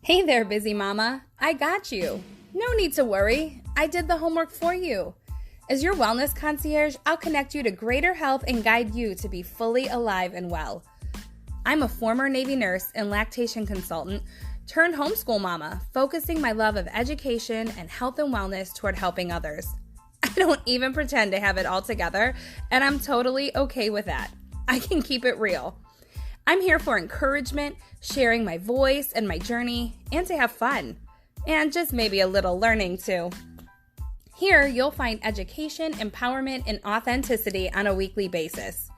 Hey there, busy mama. I got you. No need to worry. I did the homework for you. As your wellness concierge, I'll connect you to greater health and guide you to be fully alive and well. I'm a former Navy nurse and lactation consultant turned homeschool mama, focusing my love of education and health and wellness toward helping others. I don't even pretend to have it all together, and I'm totally okay with that. I can keep it real. I'm here for encouragement, sharing my voice and my journey, and to have fun. And just maybe a little learning too. Here, you'll find education, empowerment, and authenticity on a weekly basis.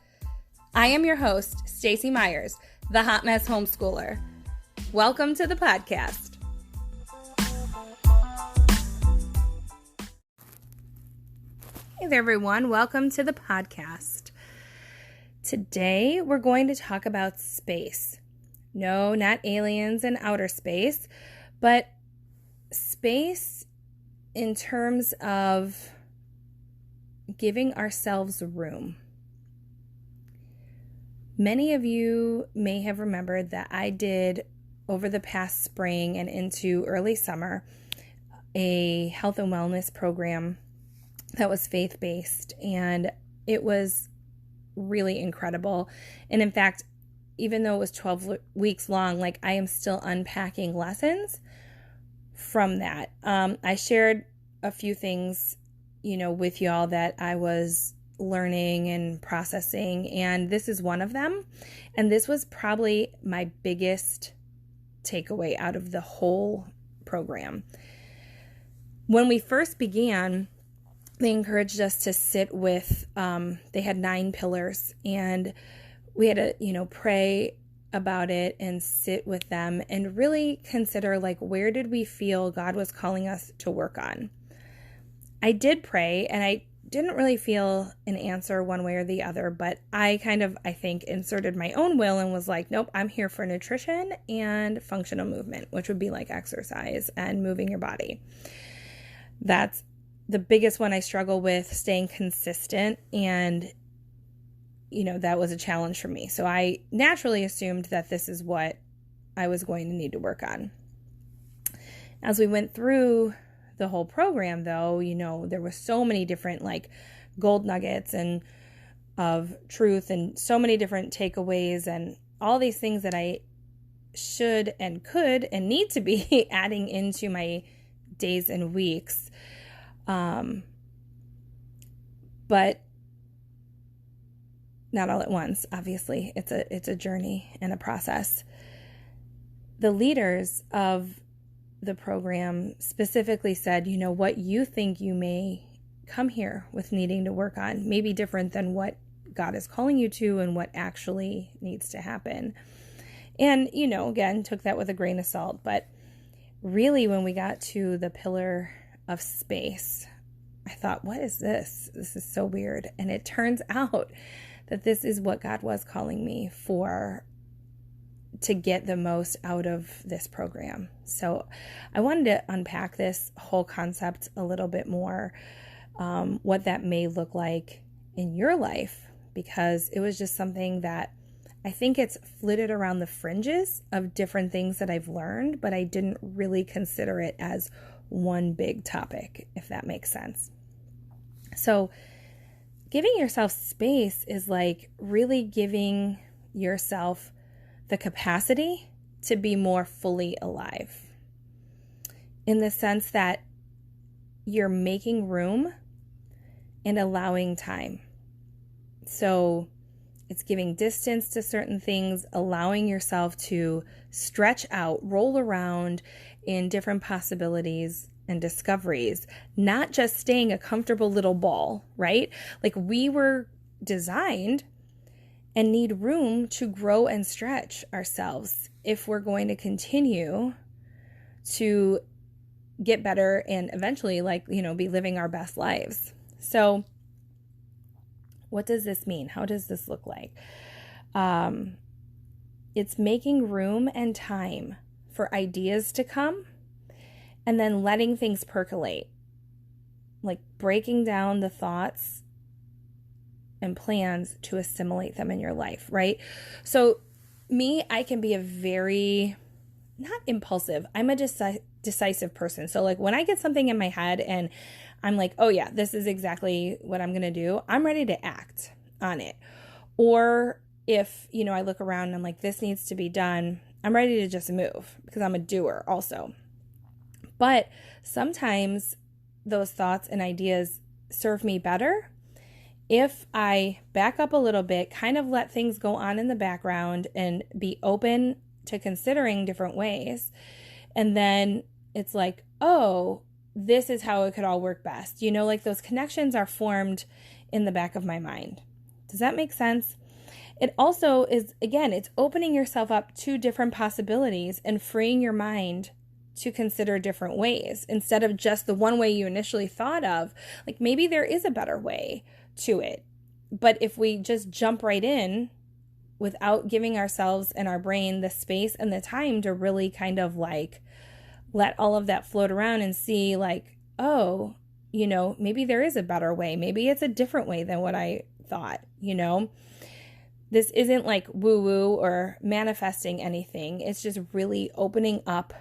I am your host, Stacey Myers, the Hotmess Homeschooler. Welcome to the podcast. Hey there, everyone. Welcome to the podcast. Today, we're going to talk about space. No, not aliens and outer space, but space in terms of giving ourselves room. Many of you may have remembered that I did, over the past spring and into early summer, a health and wellness program that was faith-based, and it was really incredible. And in fact, even though it was 12 weeks long, I am still unpacking lessons from that. I shared a few things, with y'all that I was learning and processing, and this is one of them. And this was probably my biggest takeaway out of the whole program. When we first began, they encouraged us to sit with, they had 9 pillars, and we had to, pray about it and sit with them and really consider, where did we feel God was calling us to work on? I did pray, and I didn't really feel an answer one way or the other, but I think, inserted my own will and was like, nope, I'm here for nutrition and functional movement, which would be like exercise and moving your body. That's the biggest one I struggle with, staying consistent, and that was a challenge for me. So I naturally assumed that this is what I was going to need to work on. As we went through the whole program, though, there were so many different gold nuggets and of truth, and so many different takeaways, and all these things that I should and could and need to be adding into my days and weeks. But not all at once, obviously. It's a journey and a process. The leaders of the program specifically said, what you think you may come here with needing to work on may be different than what God is calling you to and what actually needs to happen. And, again, took that with a grain of salt. But really, when we got to the pillar of space, I thought, what is this? This is so weird. And it turns out that this is what God was calling me for, to get the most out of this program. So I wanted to unpack this whole concept a little bit more, what that may look like in your life, because it was just something that I think it's flitted around the fringes of different things that I've learned, but I didn't really consider it as one big topic, if that makes sense. So giving yourself space is really giving yourself the capacity to be more fully alive, in the sense that you're making room and allowing time. So it's giving distance to certain things, allowing yourself to stretch out, roll around in different possibilities and discoveries, not just staying a comfortable little ball, right? We were designed and need room to grow and stretch ourselves if we're going to continue to get better and eventually be living our best lives. So what does this mean? How does this look like? It's making room and time for ideas to come, and then letting things percolate, breaking down the thoughts and plans to assimilate them in your life, right? So I can be a very not impulsive. I'm a decisive person. So like when I get something in my head and I'm like, oh yeah, this is exactly what I'm going to do, I'm ready to act on it. Or if, I look around and I'm like, this needs to be done, I'm ready to just move because I'm a doer also. But sometimes those thoughts and ideas serve me better if I back up a little bit, kind of let things go on in the background and be open to considering different ways. And then it's like, oh, this is how it could all work best. Like those connections are formed in the back of my mind. Does that make sense? It also is, again, it's opening yourself up to different possibilities and freeing your mind to consider different ways instead of just the one way you initially thought of. Like maybe there is a better way to it. But if we just jump right in without giving ourselves and our brain the space and the time to really kind of like let all of that float around and see like, oh, maybe there is a better way. Maybe it's a different way than what I thought, This isn't like woo-woo or manifesting anything. It's just really opening up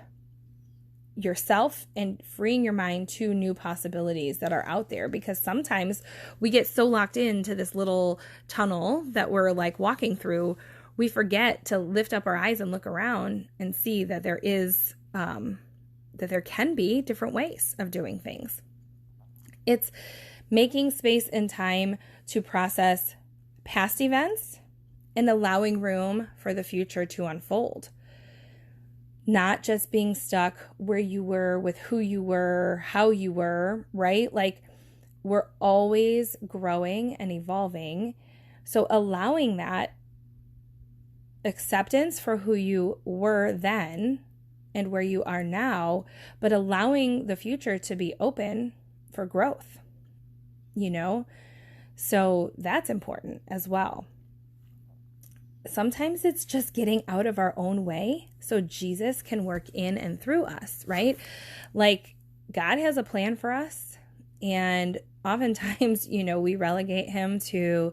yourself and freeing your mind to new possibilities that are out there, because sometimes we get so locked into this little tunnel that we're like walking through, we forget to lift up our eyes and look around and see that there can be different ways of doing things. It's making space and time to process past events and allowing room for the future to unfold. Not just being stuck where you were with who you were, how you were, right? Like we're always growing and evolving. So allowing that acceptance for who you were then and where you are now, but allowing the future to be open for growth, So that's important as well. Sometimes it's just getting out of our own way so Jesus can work in and through us, right? Like God has a plan for us, and oftentimes, we relegate him to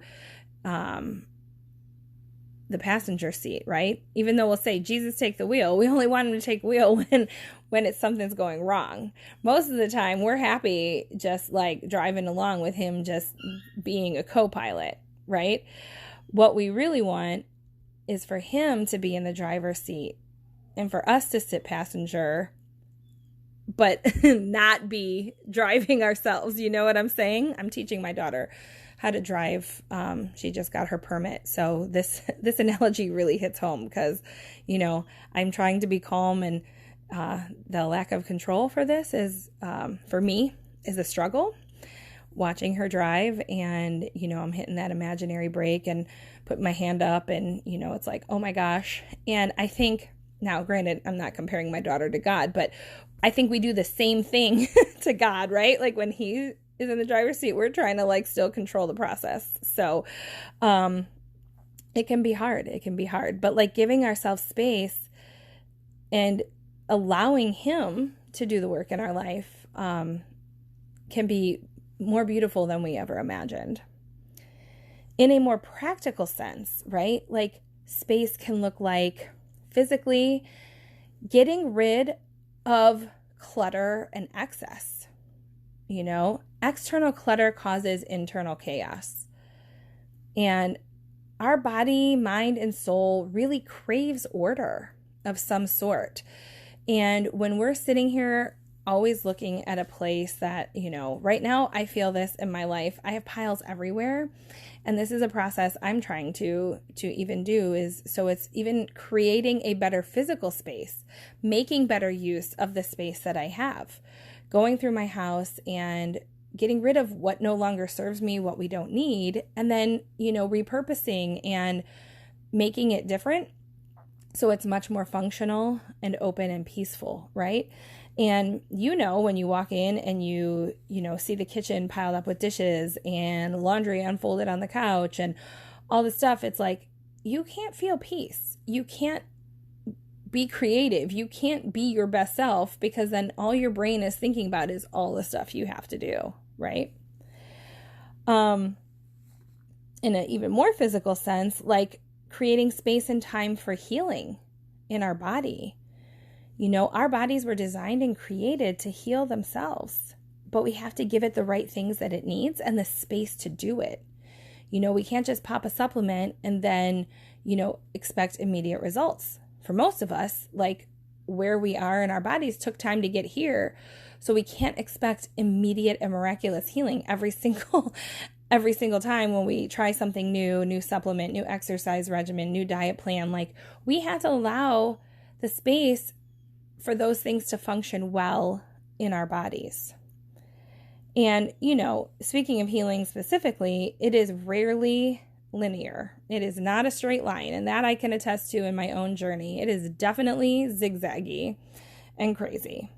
the passenger seat, right? Even though we'll say, Jesus, take the wheel. We only want him to take the wheel when it's something's going wrong. Most of the time, we're happy just like driving along with him, just being a co-pilot, right? What we really want is for him to be in the driver's seat and for us to sit passenger, but not be driving ourselves. You know what I'm saying? I'm teaching my daughter how to drive. She just got her permit. So this analogy really hits home because, I'm trying to be calm, and the lack of control for this is, for me, is a struggle. Watching her drive, and I'm hitting that imaginary brake and putting my hand up, and it's like, oh my gosh. And I think, now granted, I'm not comparing my daughter to God, but I think we do the same thing to God, right? Like when he is in the driver's seat, we're trying to like still control the process. So it can be hard, but like giving ourselves space and allowing him to do the work in our life can be more beautiful than we ever imagined. In a more practical sense, right? Like space can look like physically getting rid of clutter and excess. External clutter causes internal chaos. And our body, mind, and soul really craves order of some sort. And when we're sitting here always looking at a place that, right now I feel this in my life. I have piles everywhere. And this is a process I'm trying to even do so it's even creating a better physical space, making better use of the space that I have, going through my house and getting rid of what no longer serves me, what we don't need, and then, repurposing and making it different so it's much more functional and open and peaceful, right? And when you walk in and you see the kitchen piled up with dishes and laundry unfolded on the couch and all this stuff, it's like, you can't feel peace. You can't be creative. You can't be your best self, because then all your brain is thinking about is all the stuff you have to do, right? In an even more physical sense, like creating space and time for healing in our body. Our bodies were designed and created to heal themselves, but we have to give it the right things that it needs and the space to do it. We can't just pop a supplement and then, expect immediate results. For most of us, like where we are in our bodies took time to get here. So we can't expect immediate and miraculous healing every single time when we try something new supplement, new exercise regimen, new diet plan. Like, we have to allow the space for those things to function well in our bodies. And, speaking of healing specifically, it is rarely linear. It is not a straight line, and that I can attest to in my own journey. It is definitely zigzaggy and crazy.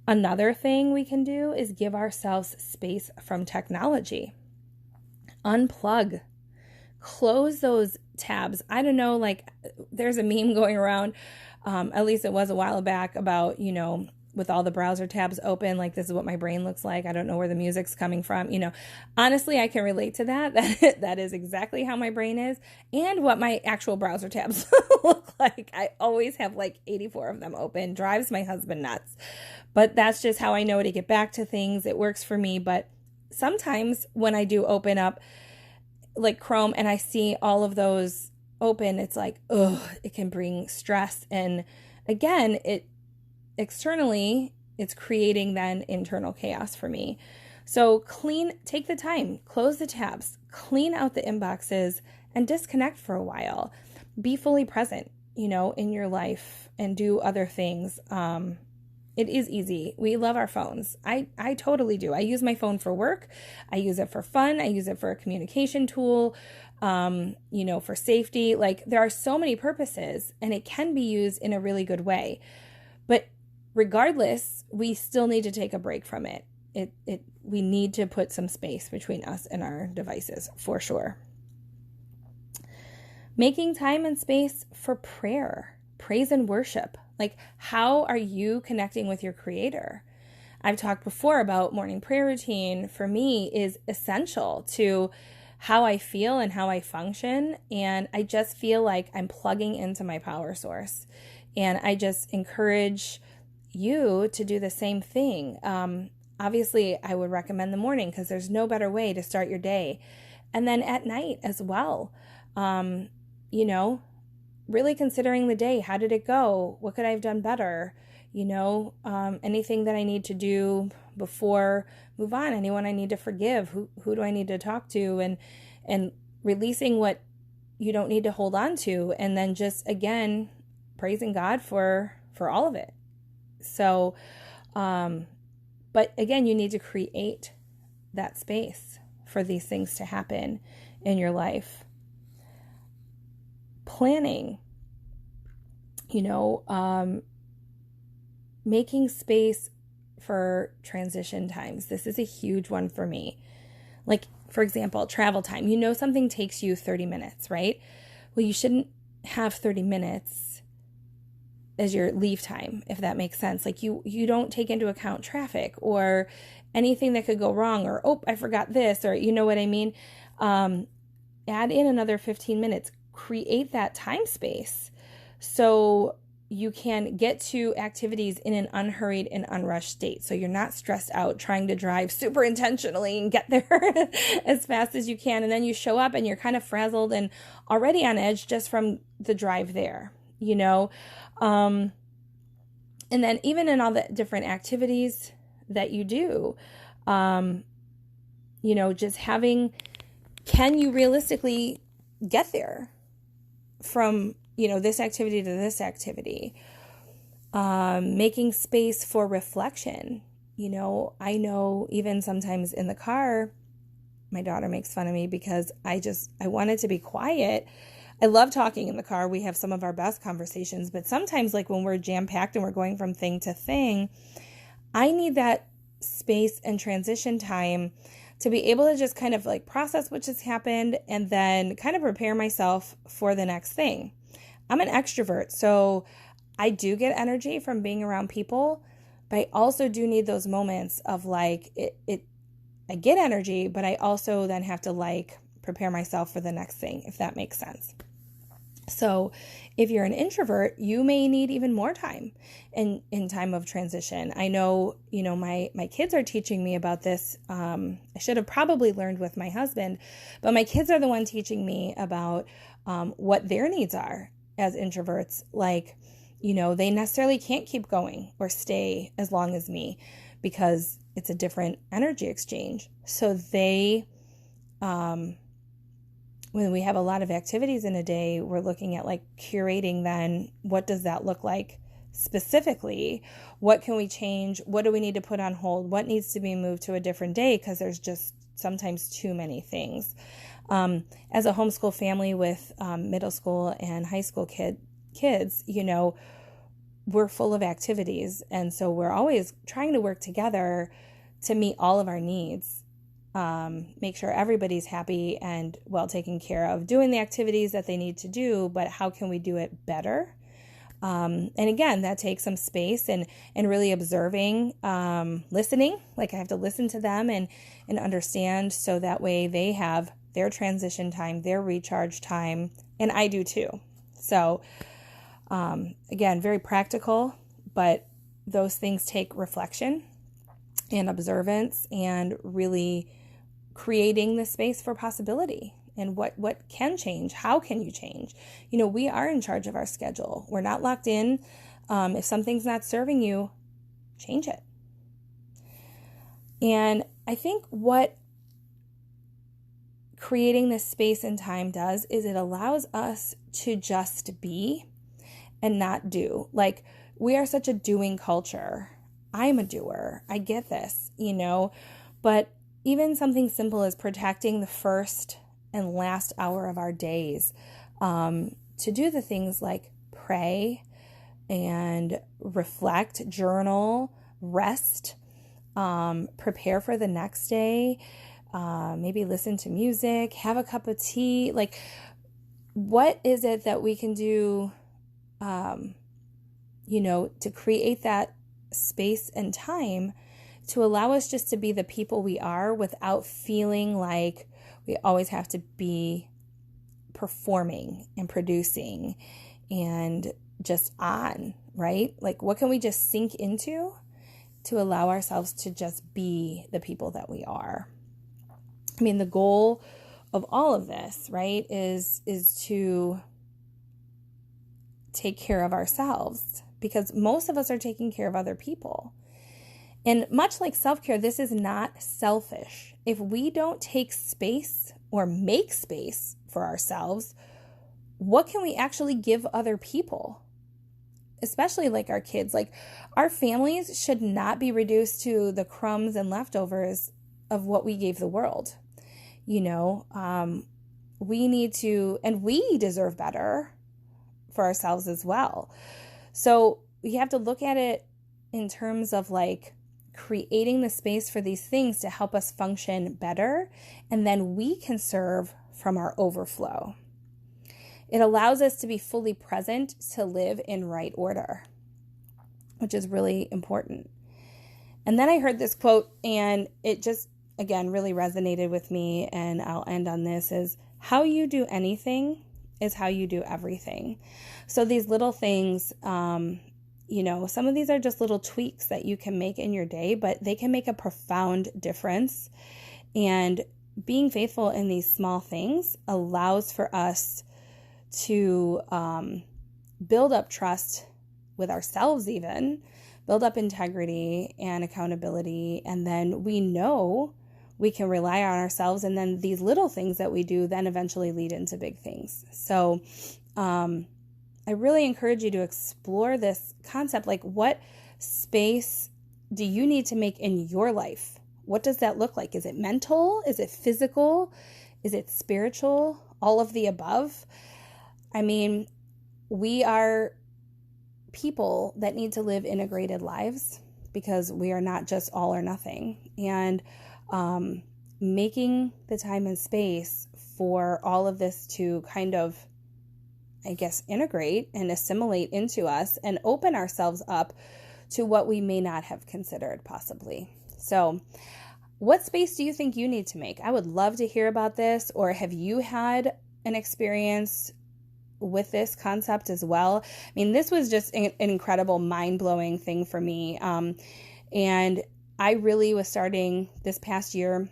Another thing we can do is give ourselves space from technology. Unplug. Close those tabs. I don't know, like, there's a meme going around, at least it was a while back, about, with all the browser tabs open, like, this is what my brain looks like. I don't know where the music's coming from. Honestly, I can relate to that. That is exactly how my brain is and what my actual browser tabs look like. I always have like 84 of them open. Drives my husband nuts. But that's just how I know to get back to things. It works for me. But sometimes when I do open up like Chrome and I see all of those open, it's like, it can bring stress. And again, externally, it's creating then internal chaos for me. So take the time, close the tabs, clean out the inboxes, and disconnect for a while. Be fully present, in your life and do other things. It is easy. We love our phones. I totally do. I use my phone for work. I use it for fun. I use it for a communication tool, for safety. Like, there are so many purposes, and it can be used in a really good way. But regardless, we still need to take a break from it. We need to put some space between us and our devices, for sure. Making time and space for prayer, praise and worship. Like, how are you connecting with your Creator? I've talked before about morning prayer routine for me is essential to how I feel and how I function. And I just feel like I'm plugging into my power source. And I just encourage you to do the same thing. Obviously, I would recommend the morning because there's no better way to start your day. And then at night as well, really considering the day. How did it go? What could I have done better? Anything that I need to do before move on, anyone I need to forgive, who do I need to talk to, and releasing what you don't need to hold on to. And then just, again, praising God for all of it. So, but again, you need to create that space for these things to happen in your life. Planning, making space for transition times. This is a huge one for me. Like, for example, travel time. Something takes you 30 minutes, right? Well, you shouldn't have 30 minutes as your leave time, if that makes sense. Like, you don't take into account traffic or anything that could go wrong, or, I forgot this, or you know what I mean? Add in another 15 minutes. Create that time space so you can get to activities in an unhurried and unrushed state. So you're not stressed out trying to drive super intentionally and get there as fast as you can. And then you show up and you're kind of frazzled and already on edge just from the drive there, And then even in all the different activities that you do, just can you realistically get there from, this activity to this activity? Making space for reflection. I know even sometimes in the car, my daughter makes fun of me because I want it to be quiet. I love talking in the car. We have some of our best conversations, but sometimes, like, when we're jam-packed and we're going from thing to thing, I need that space and transition time to be able to just kind of like process what just happened and then kind of prepare myself for the next thing. I'm an extrovert, so I do get energy from being around people, but I also do need those moments of like, I get energy, but I also then have to like prepare myself for the next thing, if that makes sense. So if you're an introvert, you may need even more time in time of transition. I know, my kids are teaching me about this. I should have probably learned with my husband, but my kids are the one teaching me about what their needs are as introverts. Like, they necessarily can't keep going or stay as long as me because it's a different energy exchange. So they, when we have a lot of activities in a day, we're looking at like curating then what does that look like specifically? What can we change? What do we need to put on hold? What needs to be moved to a different day? Because there's just sometimes too many things. As a homeschool family with middle school and high school kids, we're full of activities. And so we're always trying to work together to meet all of our needs. Make sure everybody's happy and well taken care of, doing the activities that they need to do, but how can we do it better? And again, that takes some space and really observing, listening, like I have to listen to them and understand so that way they have their transition time, their recharge time, and I do too. So, again, very practical, but those things take reflection and observance and really creating the space for possibility and what can change. How can you change? We are in charge of our schedule. We're not locked in. If something's not serving you, change it. And I think what creating this space and time does is it allows us to just be and not do. Like, we are such a doing culture. I'm a doer. I get this, but even something simple as protecting the first and last hour of our days, to do the things like pray and reflect, journal, rest, prepare for the next day, maybe listen to music, have a cup of tea. Like, what is it that we can do, to create that space and time to allow us just to be the people we are without feeling like we always have to be performing and producing and just on, right? Like, what can we just sink into to allow ourselves to just be the people that we are? I mean, the goal of all of this, right, is to take care of ourselves, because most of us are taking care of other people. And much like self-care, this is not selfish. If we don't take space or make space for ourselves, what can we actually give other people? Especially like our kids. Like, our families should not be reduced to the crumbs and leftovers of what we gave the world. We need to, and we deserve better for ourselves as well. So we have to look at it in terms of like creating the space for these things to help us function better, and then we can serve from our overflow. It allows us to be fully present, to live in right order, which is really important. And then I heard this quote, and it just, again, really resonated with me, and I'll end on this, is how you do anything is how you do everything. So these little things, some of these are just little tweaks that you can make in your day, but they can make a profound difference. And being faithful in these small things allows for us to build up trust with ourselves, even build up integrity and accountability. And then we know we can rely on ourselves. And then these little things that we do then eventually lead into big things. So I really encourage you to explore this concept. Like, what space do you need to make in your life? What does that look like? Is it mental? Is it physical? Is it spiritual? All of the above? I mean, we are people that need to live integrated lives because we are not just all or nothing. And making the time and space for all of this to kind of, I guess, integrate and assimilate into us and open ourselves up to what we may not have considered possibly. So what space do you think you need to make? I would love to hear about this. Or have you had an experience with this concept as well. I mean, this was just an incredible, mind-blowing thing for me. And I really was starting this past year,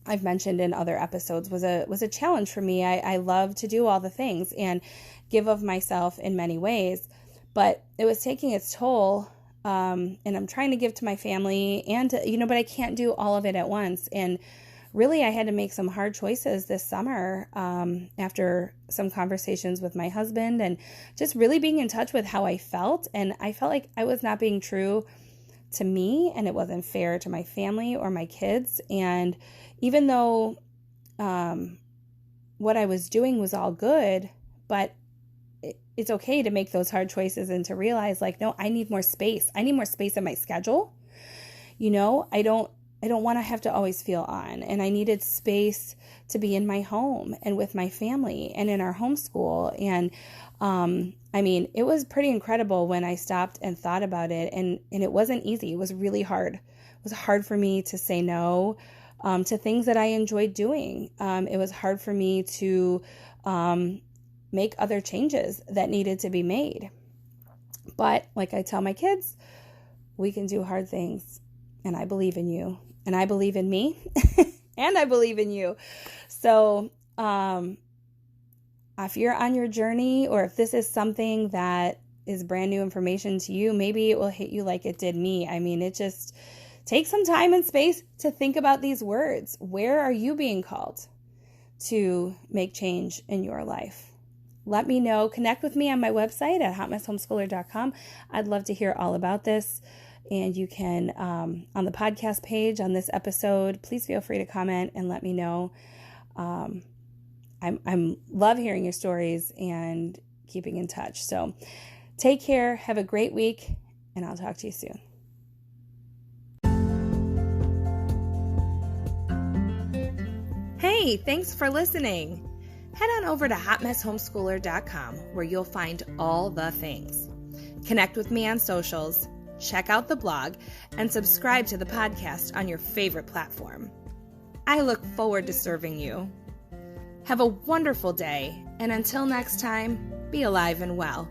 I've mentioned in other episodes, was a challenge for me. I love to do all the things and give of myself in many ways, but it was taking its toll. And I'm trying to give to my family and but I can't do all of it at once. And really, I had to make some hard choices this summer after some conversations with my husband and just really being in touch with how I felt. And I felt like I was not being true to me, and it wasn't fair to my family or my kids. And even though what I was doing was all good, but it's okay to make those hard choices and to realize, like, no, I need more space. I need more space in my schedule. I don't want to have to always feel on. And I needed space to be in my home and with my family and in our homeschool. And it was pretty incredible when I stopped and thought about it. And it wasn't easy. It was really hard. It was hard for me to say no to things that I enjoyed doing. It was hard for me to make other changes that needed to be made. But like I tell my kids, we can do hard things. And I believe in you. And I believe in me. And I believe in you. So if you're on your journey, or if this is something that is brand new information to you, maybe it will hit you like it did me. I mean, it just takes some time and space to think about these words. Where are you being called to make change in your life? Let me know. Connect with me on my website at hotmesshomeschooler.com. I'd love to hear all about this. And you can, on the podcast page on this episode, please feel free to comment and let me know. I'm love hearing your stories and keeping in touch. So take care. Have a great week, and I'll talk to you soon. Hey, thanks for listening. Head on over to hotmesshomeschooler.com, where you'll find all the things. Connect with me on socials, check out the blog, and subscribe to the podcast on your favorite platform. I look forward to serving you. Have a wonderful day, and until next time, be alive and well.